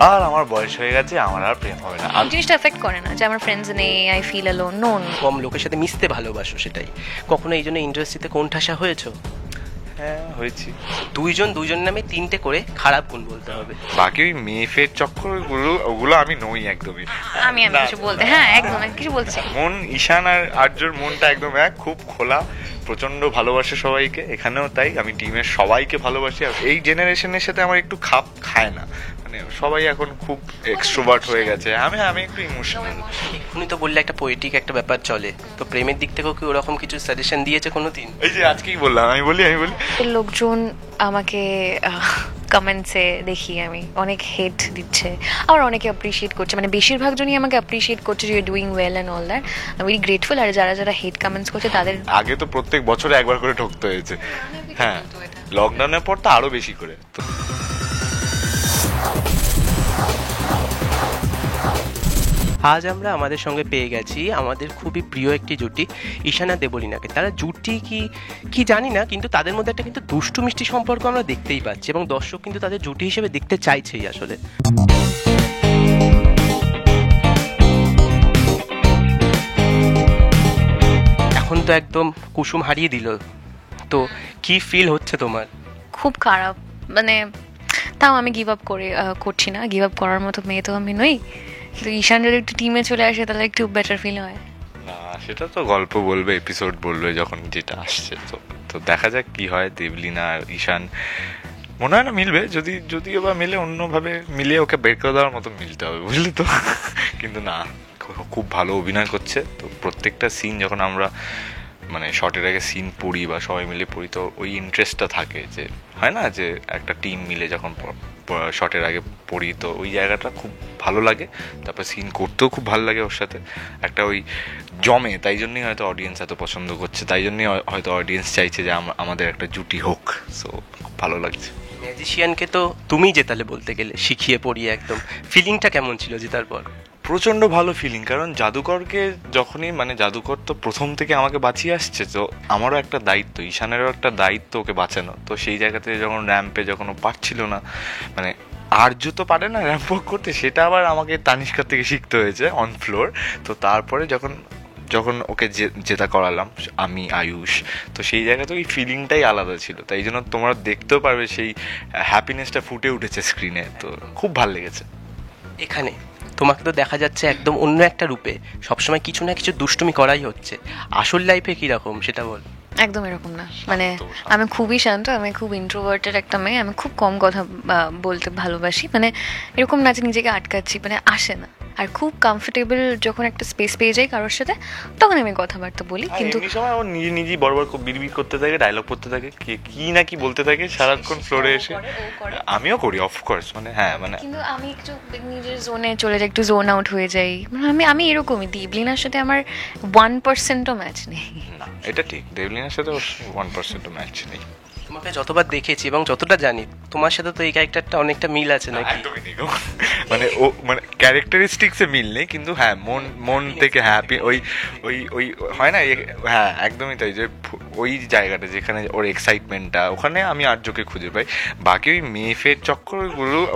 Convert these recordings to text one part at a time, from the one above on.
আর আমার বয়স হয়ে গেছে, আমার আর প্রেম হবে না। জিনিসটা এফেক্ট করে না যে আমার ফ্রেন্ডস নেই, আই ফিল অ্যালোন। নো, কম লোকের সাথে মিশতে ভালোবাসো, সেটাই। কখনো এই জন্য ইন্ডাস্ট্রিতে কোণঠাসা হয়েছো? হ্যাঁ, হয়েছি। দুইজন নামে 3টে করে খারাপ গুণ বলতে হবে। বাকি ওই মেয়ে ফের চক্কর ওগুলো আমি নই একদমই। আমি কিছু বলতে, হ্যাঁ একদম আমি কিছু বলছি। মন ঈশান আর আর্যর মনটা একদম এক, খুব খোলা, প্রচন্ড ভালোবাসে সবাইকে। এখানেও তাই, আমি টিমের সবাইকে ভালোবাসি। আর এই জেনারেশনের সাথে আমার একটু খাপ খায় না, মানে সবাই এখন খুব এক্সট্রোভার্ট হয়ে গেছে। আমি একটু ইমোশনাল। এক্ষুনি তো বললে একটা পোয়েটিক একটা ব্যাপার চলে, তো প্রেমের দিক থেকেও কি ওরকম কিছু সাজেশন দিয়েছে কোনোদিন? এই যে আজকেই বললাম, আমি বলি লোকজন আমাকে কমেন্টসে দেখি আমি অনেক হেট দিচ্ছে, আবার অনেকে অ্যাপ্রিসিয়েট করছে, মানে বেশিরভাগ জনই আমাকে অ্যাপ্রিসিয়েট করছে যে you doing well and all that. I very grateful. আর যারা হেট কমেন্টস করছে তাদের আগে তো প্রত্যেক বছরে একবার করে ঠকতে হয়েছে। হ্যাঁ, লকডাউনের পর তো আরো বেশি করে। তো আজ আমরা আমাদের সঙ্গে পেয়ে গেছি আমাদের খুবই প্রিয় একটি জুটি, ঈশানা দেবলীনাকে। তারা জুটি কি জানি না, কিন্তু তাদের মধ্যে একটা কিন্তু দুষ্টু মিষ্টি সম্পর্ক আমরা দেখতেই পাচ্ছি, এবং দর্শক কিন্তু তাদের জুটি হিসেবে দেখতে চাইছেই আসলে। এখন তো একদম কুসুম হারিয়ে দিল, তো কি ফিল হচ্ছে তোমার? খুব খারাপ, মানে তাও আমি গিভ আপ করছি না। গিভ আপ করার মতো মেয়ে তো আমি নই, কিন্তু ঈশান যদি একটু টিমে চলে আসে তাহলে একটু বেটার ফিল হয়। না, সেটা তো গল্প বলবে, এপিসোড বলবে যখন যেটা আসছে। তো দেখা যাক কি হয়। দেবলীনা আর ঈশান মনে হয় না মিলবে, যদিও বা মিলে অন্যভাবে মিলিয়ে ওকে বের করে দেওয়ার মতো মিলতে হবে, বুঝলি তো। কিন্তু না, খুব ভালো অভিনয় করছে। তো প্রত্যেকটা সিন যখন আমরা মানে শর্টের আগে সিন পড়ি বা সবাই মিলে পড়ি, তো ওই ইন্টারেস্টটা থাকে, যে হয় না যে একটা টিম মিলে যখন শর্টের আগে পড়ি, তো ওই জায়গাটা খুব ভালো লাগে। তারপর সিন করতেও খুব ভালো লাগে ওর সাথে, একটা ওই জমে। তাই জন্যই হয়তো অডিয়েন্স এত পছন্দ করছে, তাই জন্যই হয়তো অডিয়েন্স চাইছে যে আমাদের একটা জুটি হোক। সো খুব ভালো লাগছে। ম্যাজিশিয়ানকে তো তুমিই জেতালে বলতে গেলে, শিখিয়ে পড়িয়ে একদম। ফিলিংটা কেমন ছিল জেতার পর? প্রচণ্ড ভালো ফিলিং, কারণ জাদুকরকে যখনই, মানে জাদুকর তো প্রথম থেকে আমাকে বাঁচিয়ে আসছে, তো আমারও একটা দায়িত্ব, ঈশানেরও একটা দায়িত্ব ওকে বাঁচানো। তো সেই জায়গাতে যখন র্যাম্পে যখন ও পারছিল না, মানে আর্য তো পারে না র্যাম্প ওয়াক করতে, সেটা আবার আমাকে তানিষ্কার থেকে শিখতে হয়েছে অন ফ্লোর। তো তারপরে যখন ওকে জেতা করালাম আমি, আয়ুষ, তো সেই জায়গাতে ওই ফিলিংটাই আলাদা ছিল। তাই জন্য তোমরা দেখতেও পারবে সেই হ্যাপিনেসটা ফুটে উঠেছে স্ক্রিনে। তো খুব ভালো লেগেছে। এখানে তোমাকে তো দেখা যাচ্ছে একদম অন্য একটা রূপে, সবসময় কিছু না কিছু দুষ্টুমি করাই হচ্ছে। আসল লাইফে কিরকম সেটা বল। একদম এরকম না, মানে আমি খুবই শান্ত, আমি খুব ইন্ট্রোভার্টেড একটা মেয়ে, আমি খুব কম কথা বলতে ভালোবাসি। মানে এরকম না যে নিজেকে আটকাচ্ছি, মানে আসে না। আর খুব কমফোর্টেবল যখন একটা স্পেস পেয়ে যাই কারোর সাথে, তখন আমি কথাবার্তা বলি। কিন্তু এই সময় ও নিজেই বড় বিড়বিড় করতে থাকে, ডায়লগ করতে থাকে, কি না কি বলতে থাকে সারাক্ষণ ফ্লোরে এসে। আমিও করি অফকোর্স, মানে হ্যাঁ, মানে কিন্তু আমি একটু নিজের জোনে চলে যাই, একটু জোন আউট হয়ে যাই। মানে আমি এরকমই। দেবলীনার সাথে আমার 1%ও ম্যাচ নেই। না, এটা ঠিক, দেবলীনার সাথে 1%ও ম্যাচ নেই। তোমাকে যতবার দেখেছি এবং যতটা জানি, তোমার সাথে তো এই ক্যারেক্টারটা অনেকটা মিল আছে নাকি? একদমই নেই গো। মানে ও মানে ক্যারেক্টারিস্টিক্সে মিল নেই, কিন্তু হ্যাঁ মন থেকে হ্যাপি, ওই ওই ওই হয় না, হ্যাঁ একদমই তাই। যে ওই জায়গাটা যেখানে ওর এক্সাইটমেন্টটা, ওখানে আমি আর্যকে খুঁজে পাই। বাকি ওই মেয়ে ফের চক্কর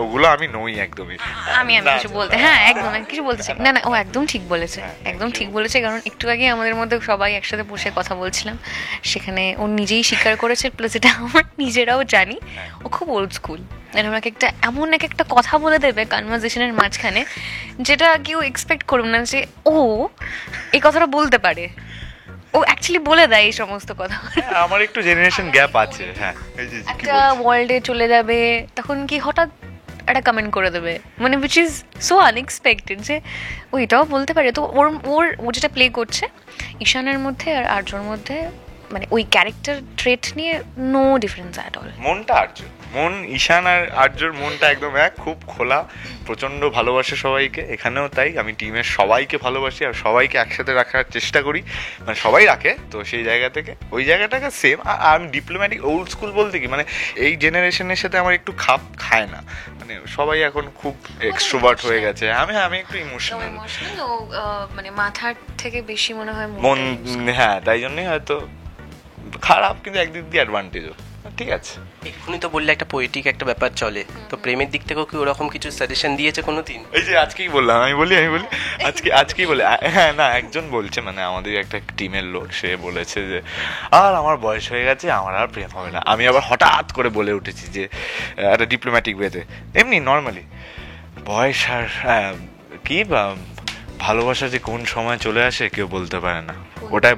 ওগুলো আমি নই একদমই। আমি কিছু বলতে, হ্যাঁ একদম আমি কিছু বলতে চাই না। ও একদম ঠিক বলেছে, একদম ঠিক বলেছে। কারণ একটু আগে আমাদের মধ্যে সবাই একসাথে বসে কথা বলছিলাম, সেখানে ও নিজেই স্বীকার করেছে, প্লাস এটা আমরা নিজেরাও জানি ও খুব ওল্ড স্কুল। ওনাকে এমন একটা কথা বলে দেবে কনভারসেশনের মাঝখানে, যেটা কেউ এক্সপেক্ট করবে না যে ও এই কথাটা বলতে পারে। ও অ্যাকচুয়ালি বলে দেয় এই সমস্ত কথা। আমার একটু জেনারেশন গ্যাপ আছে, হ্যাঁ। একটা ওয়ার্ল্ডে চলে যাবে, তখন কি হঠাৎ একটা কমেন্ট করে দেবে, মানে উইচ ইজ সো আনএক্সপেক্টেড, যে ও এটাও বলতে পারে। তো ও যেটা প্লে করছে ঈশানের মধ্যে আর আর্যর মধ্যে, মানে ওই ক্যারেক্টার ট্রেট নিয়ে নো ডিফারেন্স অ্যাট অল। মনটা আর্য, মন ঈশান আর আর্যর মনটা একদম এক, খুব খোলা, প্রচন্ড ভালোবাসে সবাইকে। এখানেও তাই, আমি টিমের সবাইকে ভালোবাসি আর সবাইকে একসাথে রাখার চেষ্টা করি, মানে সবাই রাখে। তো সেই জায়গা থেকে ওই জায়গাটাকে সেম। আমি ডিপ্লোম্যাটিক ওল্ড স্কুল বলতে কি, মানে এই জেনারেশনের সাথে আমার একটু খাপ খায় না, মানে সবাই এখন খুব এক্সট্রোভার্ট হয়ে গেছে। আমি একটু ইমোশনাল, মানে মাথার থেকে বেশি মনে হয় মন। হ্যাঁ, তাই জন্যই হয়তো খারাপ, কিন্তু একদিক দিয়ে অ্যাডভান্টেজও। ঠিক আছে। এক্ষুনি তো বললে একটা পোয়েটিক একটা ব্যাপার চলে, তো প্রেমের দিক থেকেও কি ওরকম কিছু সাজেশন দিয়েছে কোনোদিন? এই যে আজকেই বললাম, আমি বলি আজকেই বলি, হ্যাঁ না একজন বলছে, মানে আমাদের একটা টিমের লোক, সে বলেছে যে আর আমার বয়স হয়ে গেছে, আমার আর প্রেম হবে না। আমি আবার হঠাৎ করে বলে উঠেছি যে একটা ডিপ্লোম্যাটিক ওয়েতে, এমনি নর্মালি, বয়স আর কি বা ভালোবাসা যে কোন সময় চলে আসে কেউ বলতে পারে না। ওটাই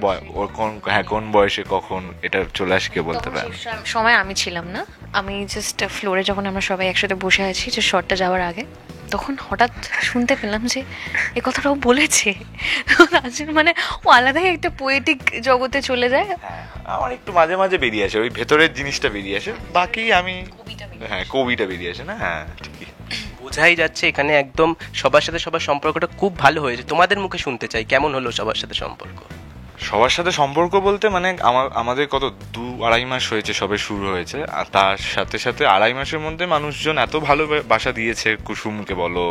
কোন বয়সে কখন এটা চলে আসে কেউ বলতে পারে না। সময় আমি ছিলাম না, আমি জাস্ট ফ্লোরে যখন আমরা সবাই একসাথে বসে আছি যে শর্টটা যাওয়ার আগে, তখন হঠাৎ শুনতে পেলাম যে এ কথাটাও বলেছে। মানে ও আলাদাই একটা পোয়েটিক জগতে চলে যায়। আমার একটু মাঝে মাঝে বেরিয়ে আসে ওই ভেতরের জিনিসটা বেরিয়ে আসে, বাকি আমি কবিটা বেরিয়ে আসে না। হ্যাঁ ঠিকই, বোঝাই যাচ্ছে এখানে একদম সবার সাথে সবার সম্পর্কটা খুব ভালো হয়েছে। তোমাদের মুখে শুনতে চাই কেমন হলো সবার সাথে সম্পর্ক? সবার সাথে সম্পর্ক বলতে মানে আমাদের কত 2-2.5 মাস হয়েছে, সবে শুরু হয়েছে, আর তার সাথে সাথে 2.5 মাসের মধ্যে মানুষজন এত ভালোবাসা দিয়েছে। কুসুমকে বলো,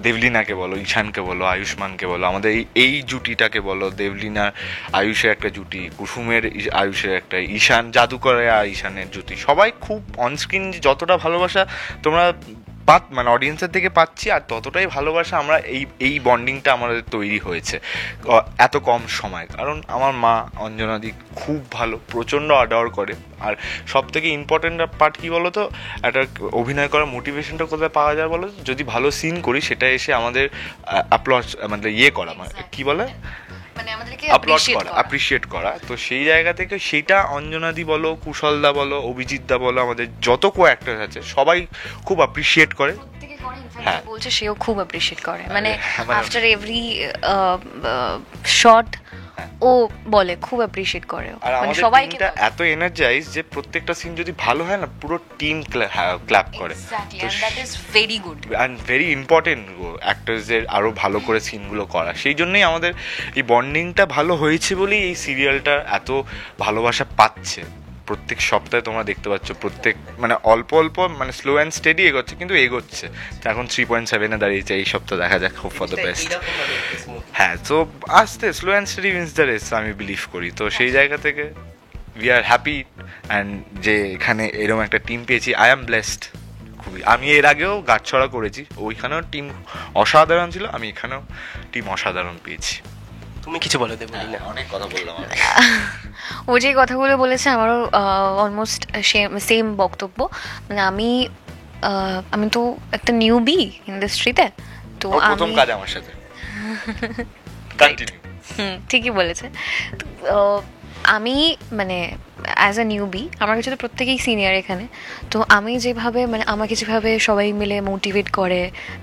দেবলিনাকে বলো, ঈশানকে বলো, আয়ুষ্মানকে বলো, আমাদের এই জুটিটাকে বলো, দেবলিনার আয়ুষের একটা জুটি, কুসুমের আয়ুষের একটা, ঈশান জাদুকরে আর ঈশানের জুটি, সবাই খুব অনস্ক্রিন যতটা ভালোবাসা তোমরা মানে অডিয়েন্সের থেকে পাচ্ছি, আর ততটাই ভালোবাসা আমরা এই বন্ডিংটা আমাদের তৈরি হয়েছে এত কম সময়। কারণ আমার মা অঞ্জনাদি খুব ভালো, প্রচণ্ড আডার করে। আর সব থেকে ইম্পর্টেন্ট পার্ট কী বলো তো, একটা অভিনয় করার মোটিভেশনটা কোথায় পাওয়া যায় বলো? যদি ভালো সিন করি সেটা এসে আমাদের অ্যাপ্লজ মানে করা, মানে কী বলে, অ্যাপ্রিসিয়েট করা। তো সেই জায়গা থেকে সেইটা অঞ্জনাদি বলো, কুশলদা বলো, অভিজিৎদা বলো, আমাদের যত কো অ্যাক্টর আছে সবাই খুব অ্যাপ্রিসিয়েট করে। হ্যাঁ বলছে সেও খুব অ্যাপ্রিসিয়েট করে, মানে আফটার এভরি শট ও বলে খুব অ্যাপ্রিসিয়েট করে। আর আমাদের টিমটা এত এনার্জাইজ যে প্রত্যেকটা সিন যদি ভালো হয় না, পুরো টিম ক্ল্যাপ করে। That is very good and very important অ্যাক্টরসদের আরো ভালো করে সিনগুলো করা। সেই জন্যই আমাদের এই বন্ডিংটা ভালো হয়েছে বলেই এই সিরিয়ালটা এত ভালোবাসা পাচ্ছে। প্রত্যেক সপ্তাহে তোমরা দেখতে পাচ্ছ, প্রত্যেক মানে অল্প অল্প মানে স্লো অ্যান্ড স্টেডি এগোচ্ছে, কিন্তু এগোচ্ছে। তো এখন 3.7-এ দাঁড়িয়েছে, এই সপ্তাহ দেখা যাক, হোপ ফর দ্য বেস্ট। হ্যাঁ, তো আসতে slow and steady wins the race আমি বিলিভ করি। তো সেই জায়গা থেকে উই আর হ্যাপি অ্যান্ড যে এখানে এরকম একটা টিম পেয়েছি, আই অ্যাম ব্লেসড খুবই। আমি এর আগেও গাছছড়া করেছি, ওইখানেও টিম অসাধারণ ছিল, আমি এখানেও টিম অসাধারণ পেয়েছি। তুমি কিছু বলো দেবলিনা? অনেক কথা বললাম। ও যে কথাগুলো বলেছে আমারও অলমোস্ট সেম বক্তব্য। মানে আমি তো একটা নিউবি ইন্ডাস্ট্রিতে, তো প্রথম কাজ আমার সাথে। কন্টিনিউ। ঠিকই বলেছে। আমি মানে অ্যাজ আ নিউবি, আমার কাছে তো প্রত্যেকেই সিনিয়র এখানে। তো আমি যেভাবে মানে আমাকে যেভাবে সবাই মিলে মোটিভেট করে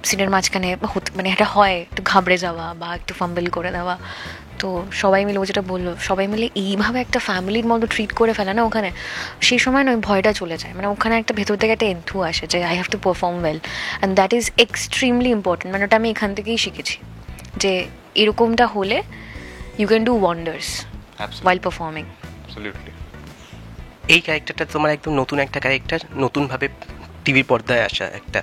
সিনের মাঝখানে মানে এটা হয় একটু ঘাবড়ে যাওয়া বা একটু ফাম্বল করে দেওয়া, তো সবাই মিলে ও যেটা বললো, সবাই মিলে এইভাবে একটা ফ্যামিলির মতো ট্রিট করে ফেলে না ওখানে, সেই সময় না ওই ভয়টা চলে যায়। মানে ওখানে একটা ভেতর থেকে একটা এন্থু আসে যে I have to perform well, and that is extremely important. মানে ওটা আমি এখান থেকেই শিখেছি যে এরকমটা হলে you can do wonders while performing. Absolutely. এই ক্যারেক্টারটা তোমার একদম নতুন একটা ক্যারেক্টার, নতুনভাবে টিভির পর্দায় আসা একটা।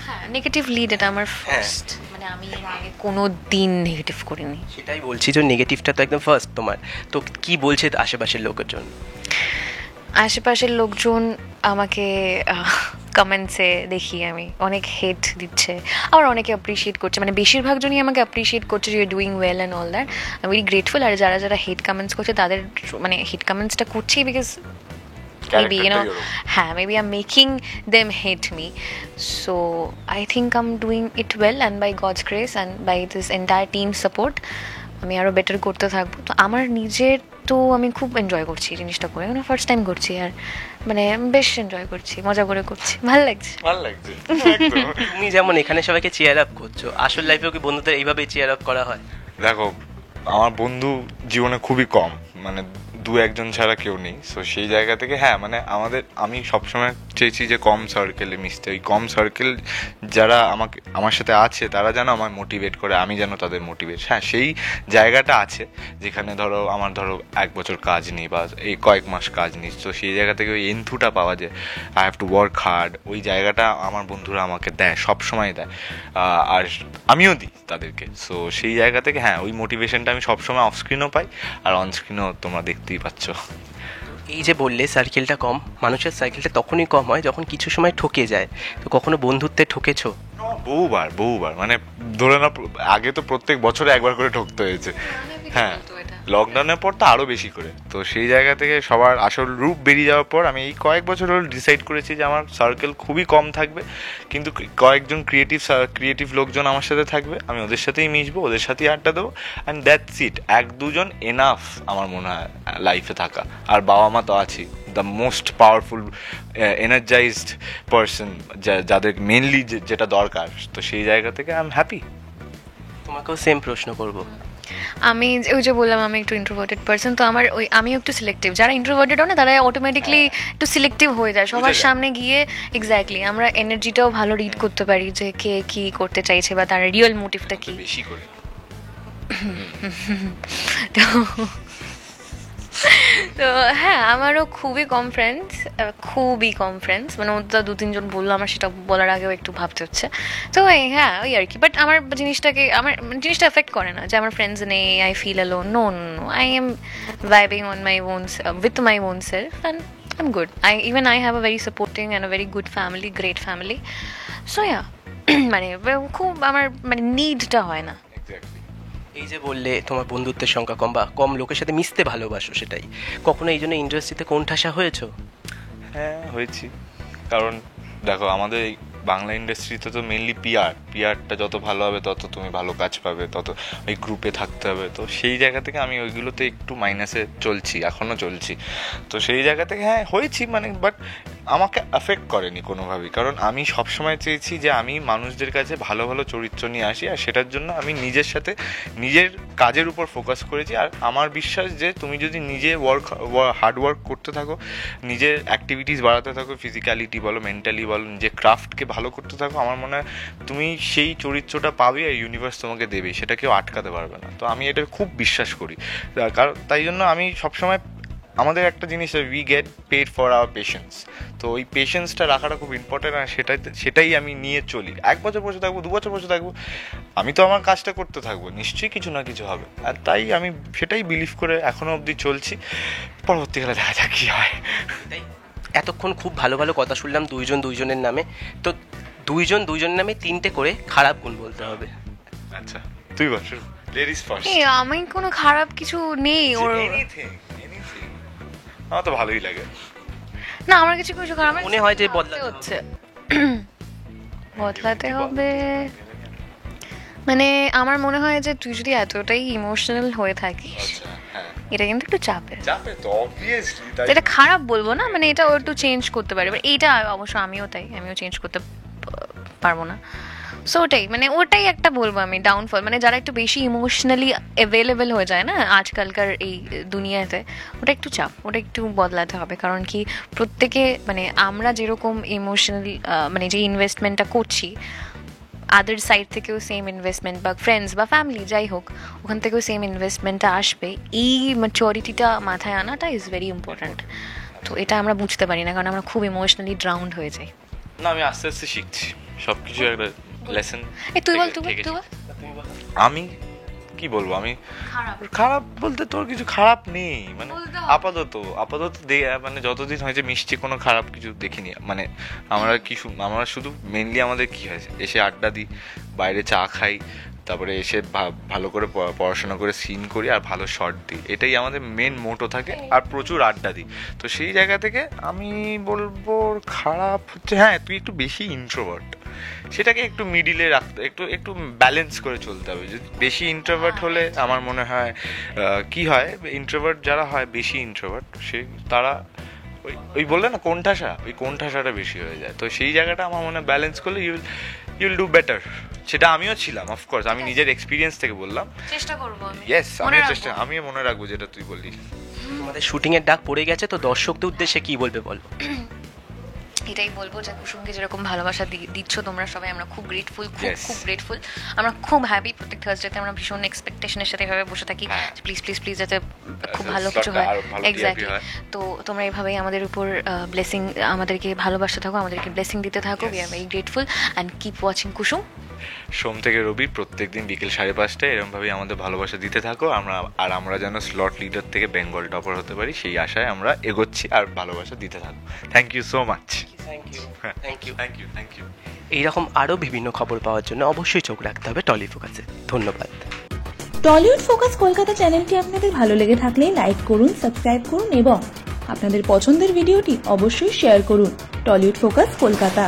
হ্যাঁ, নেগেটিভ লিড, এটা আমার ফার্স্ট। মানে আমি এর আগে কোনো দিন নেগেটিভ করিনি। সেটাই বলছি যে নেগেটিভটা তো একদম ফার্স্ট তোমার। তো কি বলছে আশেপাশের লোকজন? আশেপাশের লোকজন আমাকে কমেন্টসে দেখি আমি অনেক হেট দিচ্ছে, আবার অনেকে অ্যাপ্রিসিয়েট করছে। মানে বেশিরভাগ জনই আমাকে অ্যাপ্রিসিয়েট করছে যে you doing well and all that, I am very grateful. আর যারা যারা হেট কমেন্টস করছে তাদের মানে হেট কমেন্টসটা করছি because maybe maybe I'm making them hate me. So I think I'm doing it well, and by God's grace and by this entire team support আমি আরও better করতে থাকবো। তো আমার নিজের তো আমি খুব এনজয় করছি জিনিসটা করে, মানে ফার্স্ট টাইম করছি, আর মানে বেশ এনজয় করছি, মজা করে করছি, ভালো লাগছে। তুমি যেমন এখানে সবাইকে চেয়ার আপ করছো, আসল লাইফেও কি বন্ধুদের এইভাবে চেয়ার আপ করা হয়? দেখো, আমার বন্ধু জীবনে খুবই কম, মানে 2-1 ছাড়া কেউ নেই। সো সেই জায়গা থেকে হ্যাঁ, মানে আমি সবসময় চেয়েছি যে কম সার্কেলে মিশতে। ওই কম সার্কেল যারা আমার সাথে আছে তারা যেন আমায় মোটিভেট করে, আমি যেন তাদের মোটিভেট। হ্যাঁ, সেই জায়গাটা আছে যেখানে ধরো 1 বছর কাজ নেই বা এই কয়েক মাস কাজ নেই, তো সেই জায়গা থেকে ওই এন্থুটা পাওয়া যায়, I have to work hard, ওই জায়গাটা আমার বন্ধুরা আমাকে দেয়, সবসময় দেয়, আর আমিও দিই তাদেরকে। সো সেই জায়গা থেকে হ্যাঁ, ওই মোটিভেশনটা আমি সবসময় অফস্ক্রিনও পাই, আর অনস্ক্রিনও তোমরা দেখতেই পাচ্ছ। এই যে বললে সার্কেলটা কম, মানুষের সার্কেলটা তখনই কম হয় যখন কিছু সময় ঠকে যায়। তো কখনো বন্ধুত্বে ঠকেছো? বহুবার বহুবার, মানে ধরে না, আগে তো প্রত্যেক বছরে একবার করে ঠকতে হয়েছে। হ্যাঁ, লকডাউনের পর তো আরো বেশি করে। তো সেই জায়গা থেকে সবার আসল রূপ বেরিয়ে যাওয়ার পর আমি এই কয়েক বছর হল ডিসাইড করেছি যে আমার সার্কেল খুবই কম থাকবে, কিন্তু কয়েকজন ক্রিয়েটিভ লোকজন আমার সাথে থাকবে, আমি ওদের সাথেই মিশবো, ওদের সাথেই আড্ডা দেবো, অ্যান্ড দ্যাটস ইট। এক দুজন এনাফ আমার মনে হয় লাইফে থাকা। আর বাবা মা তো আছেই, the most powerful energised person, যাদের মেনলি যেটা দরকার। তো সেই জায়গা থেকে আই এম হ্যাপি। তোমাকেও সেম প্রশ্ন করবো। আমি ওই যে বললাম আমি একটু ইন্ট্রোভার্টেড পার্সন, তো আমার ওই আমিও একটু সিলেক্টিভ। যারা ইন্ট্রোভার্টেড হয় না তারা অটোমেটিকলি একটু সিলেক্টিভ হয়ে যায় সবার সামনে গিয়ে। এক্স্যাক্টলি, আমরা এনার্জিটাও ভালো রিড করতে পারি যে কে কি করতে চাইছে বা তার রিয়েল মোটিভটা কি। বেশি করে তো তো হ্যাঁ, আমারও খুবই কম ফ্রেন্ডস, মানে ওটা 2-3 জন বললো, আমার সেটা বলার আগেও একটু ভাবতে হচ্ছে। তো হ্যাঁ, ওই আর কি। বাট আমার জিনিসটা এফেক্ট করে না যে আমার ফ্রেন্ডস নেই, I feel alone. No, I am vibing on my own with my own self, and I am good. I have a very supporting and a very good family, great family. So yeah, মানে খুব আমার মানে নিডটা হয় না। এই যে বললে তোমার বন্ধুত্বের সংখ্যা কম বা কম লোকের সাথে মিশতে ভালোবাসো, সেটাই কখনো এই জন্য ইন্ডাস্ট্রিতে কোণঠাসা হয়েছো? হ্যাঁ, হয়েছি। কারণ দেখো, আমাদের এই বাংলা ইন্ডাস্ট্রিতে তো মেনলি পিআরটা যত ভালো হবে তত তুমি ভালো কাজ পাবে, তত ওই গ্রুপে থাকতে হবে। তো সেই জায়গা থেকে আমি ওইগুলোতে একটু মাইনাসে চলছি, এখনও চলছি। তো সেই জায়গা থেকে হ্যাঁ হয়েছি, মানে বাট আমাকে অ্যাফেক্ট করেনি কোনোভাবেই। কারণ আমি সবসময় চেয়েছি যে আমি মানুষদের কাছে ভালো ভালো চরিত্র নিয়ে আসি, আর সেটার জন্য আমি নিজের সাথে নিজের কাজের উপর ফোকাস করেছি। আর আমার বিশ্বাস যে তুমি যদি নিজে হার্ড ওয়ার্ক করতে থাকো, নিজের অ্যাক্টিভিটিস বাড়াতে থাকো, ফিজিক্যালিটি বলো, মেন্টালি বলো, নিজের ক্রাফটকে ভালো করতে থাকো, আমার মনে হয় তুমি সেই চরিত্রটা পাবে আর ইউনিভার্স তোমাকে দেবে, সেটা কেউ আটকাতে পারবে না। তো আমি এটা খুব বিশ্বাস করি। কারণ তাই জন্য আমি সবসময়, আমাদের একটা জিনিস, we get paid for our patience. তো ওই পেশেন্সটা রাখাটা খুব ইম্পর্টেন্ট, আর সেটাই আমি নিয়ে চলি। 1 বছর বসে থাকবো, 2 বছর বসে থাকবো, আমি তো আমার কাজটা করতে থাকবো, নিশ্চয়ই কিছু না কিছু হবে। আর তাই আমি সেটাই বিলিভ করে এখনো অবধি চলছি। পরবর্তীকালে দেখা যাক কি হয়। এতক্ষণ খুব ভালো ভালো কথা শুনলাম দুইজনের নামে। তো দুইজনের নামে 3টে করে খারাপ গুণ বলতে হবে। আচ্ছা, তুই বল, লেডিস ফার্স্ট। আমি কোনো খারাপ কিছু নেই ওর। এনিথিং আমার তো ভালোই লাগে। না, আমার কিছু খারাপ মনে হয় যে বদলাতে হচ্ছে, বদলাতে হবে। মানে আমার মনে হয় যে তুই যদি এতটাই ইমোশনাল হয়ে থাকিস, এটা কিন্তু একটু চাপের। তো অবভিয়াসলি এটা খারাপ বলবো না, মানে এটা ও একটু চেঞ্জ করতে পারে। এইটা অবশ্য আমিও চেঞ্জ করতে পারবো না। সো ওটাই একটা বলবো আমি ডাউনফল। মানে যারা একটু বেশি ইমোশনালি অ্যাভেলেবেল হয়ে যায় না আজকালকার এই দুনিয়াতে, ওটা একটু চাপ, ওটা একটু বদলাতে হবে। কারণ কি, প্রত্যেকে মানে আমরা যেরকম ইমোশনালি মানে যে ইনভেস্টমেন্টটা করছি, আদার সাইড থেকেও সেম ইনভেস্টমেন্ট, বা ফ্রেন্ডস বা ফ্যামিলি যাই হোক, ওখান থেকেও সেম ইনভেস্টমেন্টটা আসবে। এই ম্যাচুরিটিটা মাথায় আনাটা ইজ ভেরি ইম্পর্ট্যান্ট। তো এটা আমরা বুঝতে পারি না, কারণ আমরা খুব ইমোশনালি ড্রাউন্ড হয়ে যাই। না, আমি আস্তে আস্তে শিখছি সবকিছু, একটা লেসন। তুই বল। আমি কি বলবো, আমি খারাপ বলতে তোর কিছু খারাপ নেই, মানে আপাতত মানে যতদিন হয়েছে মিষ্টি কোনো খারাপ কিছু দেখিনি। মানে আমরা শুধু মেনলি আমাদের কি হয়েছে, এসে আড্ডা দিই, বাইরে চা খাই, তারপরে এসে ভালো করে পড়াশোনা করে সিন করি আর ভালো শর্ট দিই, এটাই আমাদের মেন মোটো থাকে। আর প্রচুর আড্ডা দিই। তো সেই জায়গা থেকে আমি বলবো খারাপ হচ্ছে, হ্যাঁ তুই একটু বেশি ইন্ট্রোভার্ট, সেটাকে একটু মিডিলে রাখতে, একটু ব্যালেন্স করে চলতে হবে। যদি বেশি ইন্ট্রোভার্ট হলে আমার মনে হয় কি হয়, ইন্ট্রোভার্ট যারা হয়, বেশি ইন্ট্রোভার্ট তারা ওই বললে না কোণঠাসাটা বেশি হয়ে যায়। তো সেই জায়গাটা আমার মনে হয় ব্যালেন্স করলে ইউল ডু বেটার। সেটা আমিও ছিলাম, অফকোর্স, আমি নিজের এক্সপিরিয়েন্স থেকে বললাম, চেষ্টা করবো। ইয়েস, আমিও মনে রাখবো যেটা তুই বললি। আমাদের শুটিং এর ডাক পড়ে গেছে, তো দর্শকদের উদ্দেশ্যে কি বলবে বলো? এটাই বলবো যে কুসুমকে যেরকম ভালোবাসা দিচ্ছ তোমরা সবাই, আমরা খুব গ্রেটফুল, খুব গ্রেটফুল। আমরা খুব হ্যাপি প্রত্যেক থার্সডেতে আমরা ভীষণ এক্সপেকটেশনের সাথে এভাবে বসে থাকি, প্লিজ যাতে খুব ভালো কিছু হয়। এক্স্যাক্টলি। তো তোমরা এভাবেই আমাদের উপর ব্লেসিং, আমাদেরকে ভালোবাসতে থাকো, আমাদেরকে ব্লেসিং দিতে থাকো। We are very grateful and keep watching Kusum. সোম থেকে রবি প্রত্যেকদিন বিকেল 5:30 এরকমভাবেই আমাদের ভালোবাসা দিতে থাকো। আমরা যেন স্লট লিডার থেকে বেঙ্গল টপার হতে পারি সেই আশায় আমরা এগোচ্ছি, আর ভালোবাসা দিতে থাকো। Thank you so much. Thank you. এইরকম আরও বিভিন্ন খবর পাওয়ার জন্য অবশ্যই চোখ রাখতে হবে টলিফোকাসে। ধন্যবাদ। টলিউড ফোকাস কলকাতা চ্যানেলটি আপনাদের ভালো লেগে থাকলে লাইক করুন, সাবস্ক্রাইব করুন এবং আপনাদের পছন্দের ভিডিওটি অবশ্যই শেয়ার করুন। Tollywood focus Kolkata.